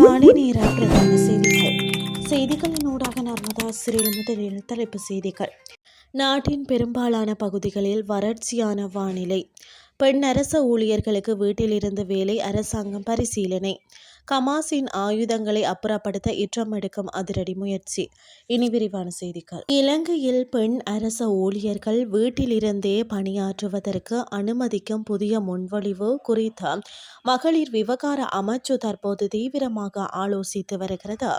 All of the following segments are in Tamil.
காலை நேர பிரதான செய்திகளின் ஊடாக நர்மதா சிறில் முதலில் தலைப்பு செய்திகள். நாட்டின் பெரும்பாலான பகுதிகளில் வறட்சியான வானிலை. பெண் அரச ஊழியர்களுக்கு வீட்டிலிருந்து வேலை அரசாங்கம் பரிசீலனை. கமாஸின் ஆயுதங்களை அப்புறப்படுத்த இற்றம் எடுக்கும் அதிரடி முயற்சி. இனி விரிவான செய்திகள். இலங்கையில் பெண் அரச ஊழியர்கள் வீட்டிலிருந்தே பணியாற்றுவதற்கு அனுமதிக்கும் புதிய முன்வழிவு குறித்த மகளிர் விவகார அமைச்சு தற்போது தீவிரமாக ஆலோசித்து வருகிறது.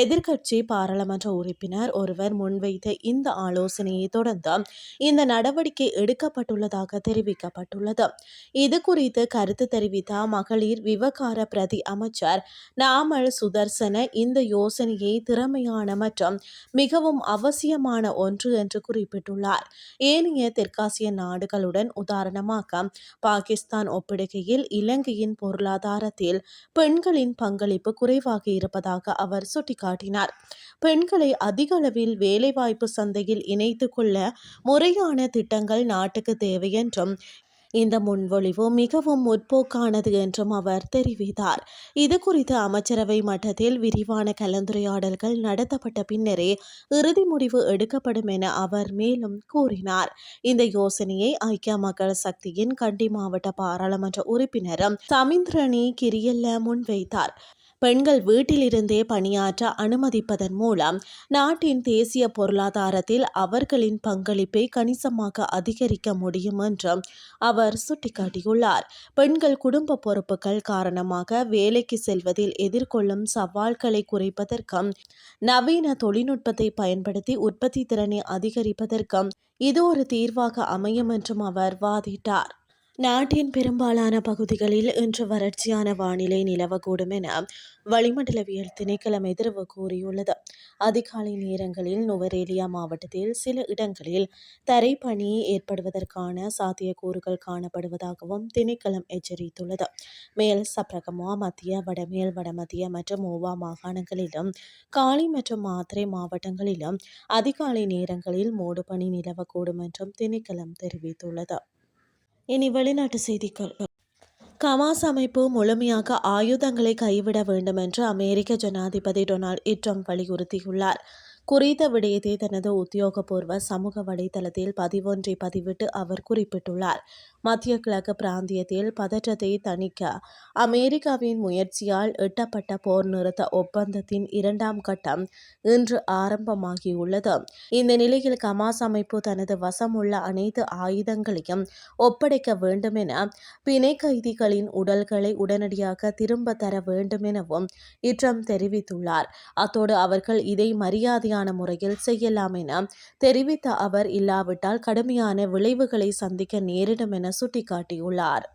எதிர்க்கட்சி பாராளுமன்ற உறுப்பினர் ஒருவர் முன்வைத்த இந்த ஆலோசனையை தொடர்ந்து இந்த நடவடிக்கை எடுக்கப்பட்டுள்ளதாக தெரிவிக்கப்பட்டுள்ளது. இது குறித்து கருத்து தெரிவித்த மகளிர் விவகார பிரதி அமைச்சர் நாமல் சுதர்சன இந்த யோசனையை திறமையான மற்றும் மிகவும் அவசியமான ஒன்று என்று குறிப்பிட்டுள்ளார். ஏனைய தெற்காசிய நாடுகளுடன் உதாரணமாக பாகிஸ்தான் ஒப்பிடுகையில் இலங்கையின் பொருளாதாரத்தில் பெண்களின் பங்களிப்பு குறைவாக இருப்பதாக அவர் சுட்டிக்காட்டினார். பெண்களை அதிக அளவில் வேலைவாய்ப்பு சந்தையில் இணைத்துக் கொள்ள முறையான திட்டங்கள் நாட்டுக்கு தேவை என்றும் இந்த முன்வொழிவு மிகவும் முற்போக்கானது என்றும் அவர் தெரிவித்தார். இது குறித்து அமைச்சரவை மட்டத்தில் விரிவான கலந்துரையாடல்கள் நடத்தப்பட்ட பின்னரே இறுதி முடிவு எடுக்கப்படும் என அவர் மேலும் கூறினார். இந்த யோசனையை ஐக்கிய மக்கள் சக்தியின் கண்டி மாவட்ட பாராளுமன்ற உறுப்பினரும் சமிந்திரணி கிரியல்ல முன்வைத்தார். பெண்கள் வீட்டிலிருந்தே பணியாற்ற அனுமதிப்பதன் மூலம் நாட்டின் தேசிய பொருளாதாரத்தில் அவர்களின் பங்களிப்பை கணிசமாக அதிகரிக்க முடியும் என்றும் அவர் சுட்டிக்காட்டியுள்ளார். பெண்கள் குடும்ப பொறுப்புகள் காரணமாக வேலைக்கு செல்வதில் எதிர்கொள்ளும் சவால்களை குறைப்பதற்கும் நவீன தொழில்நுட்பத்தை பயன்படுத்தி உற்பத்தி திறனை அதிகரிப்பதற்கும் இது ஒரு தீர்வாக அமையும் என்றும் அவர் வாதிட்டார். நாட்டின் பெரும்பாலான பகுதிகளில் இன்று வறட்சியான வானிலை நிலவக்கூடும் என வளிமண்டலவியல் திணைக்களம் எதிர்வு கூறியுள்ளது. அதிகாலை நேரங்களில் நுவரேலியா மாவட்டத்தில் சில இடங்களில் தரைப்பனி ஏற்படுவதற்கான சாத்தியக்கூறுகள் காணப்படுவதாகவும் திணைக்களம் எச்சரித்துள்ளது. மேல் சப்ரகமுவா, மத்திய வடமேல் வடமத்திய மற்றும் ஓவா மாகாணங்களிலும் காலி மற்றும் மாத்தறை மாவட்டங்களிலும் அதிகாலை நேரங்களில் மூடுபனி நிலவக்கூடும் என்றும் திணைக்களம் தெரிவித்துள்ளது. இனி வெளிநாட்டு செய்திகள். கமாஸ் அமைப்பு முழுமையாக ஆயுதங்களை கைவிட வேண்டும் என்று அமெரிக்க ஜனாதிபதி டொனால்ட் ட்ரம்ப் வலியுறுத்தியுள்ளார். குறித்த விடயத்தை தனது உத்தியோகபூர்வ சமூக வலைதளத்தில் பதிவொன்றை பதிவிட்டு அவர் குறிப்பிட்டுள்ளார். மத்திய கிழக்கு பிராந்தியத்தில் பதற்றத்தை தணிக்க அமெரிக்காவின் முயற்சியால் எட்டப்பட்ட போர் நிறுத்த ஒப்பந்தத்தின் 2ஆம் கட்டம் இன்று ஆரம்பமாகியுள்ளது. இந்த நிலையில் கமாஸ் அமைப்பு தனது வசம் உள்ள அனைத்து ஆயுதங்களையும் ஒப்படைக்க வேண்டும் என, பிணை கைதிகளின் உடல்களை உடனடியாக திரும்ப தர வேண்டும் எனவும் ட்ரம்ப் தெரிவித்துள்ளார். அத்தோடு அவர்கள் இதை மரியாதையான முறையில் செய்யலாம் என தெரிவித்த அவர், இல்லாவிட்டால் கடுமையான விளைவுகளை சந்திக்க நேரிடும் என சுட்டிக்காட்டியுள்ளார்.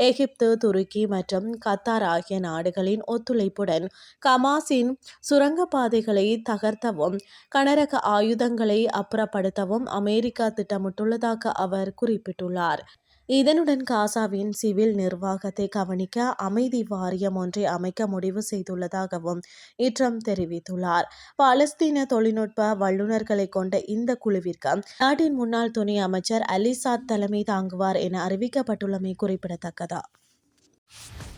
எகிப்து, துருக்கி மற்றும் கத்தார் ஆகிய நாடுகளின் ஒத்துழைப்புடன் கமாஸின் சுரங்கப்பாதைகளை தகர்த்தவும் கனரக ஆயுதங்களை அப்புறப்படுத்தவும் அமெரிக்கா திட்டமிட்டுள்ளதாக அவர் குறிப்பிட்டுள்ளார். இதனுடன் காசாவின் சிவில் நிர்வாகத்தை கவனிக்க அமைதி வாரியம் ஒன்றை அமைக்க முடிவு செய்துள்ளதாகவும் ட்ரம்ப் தெரிவித்துள்ளார். பாலஸ்தீன தொழில்நுட்ப வல்லுநர்களை கொண்ட இந்த குழுவிற்கு நாட்டின் முன்னாள் துணை அமைச்சர் அலிசாத் தலைமை தாங்குவார் என அறிவிக்கப்பட்டுள்ளமை குறிப்பிடத்தக்கது.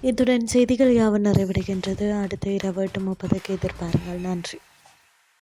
இத்துடன் செய்திகள் யாவும் நிறைவடைகின்றது. அடுத்த இரவு 8:30 எதிர்பாருங்கள். நன்றி.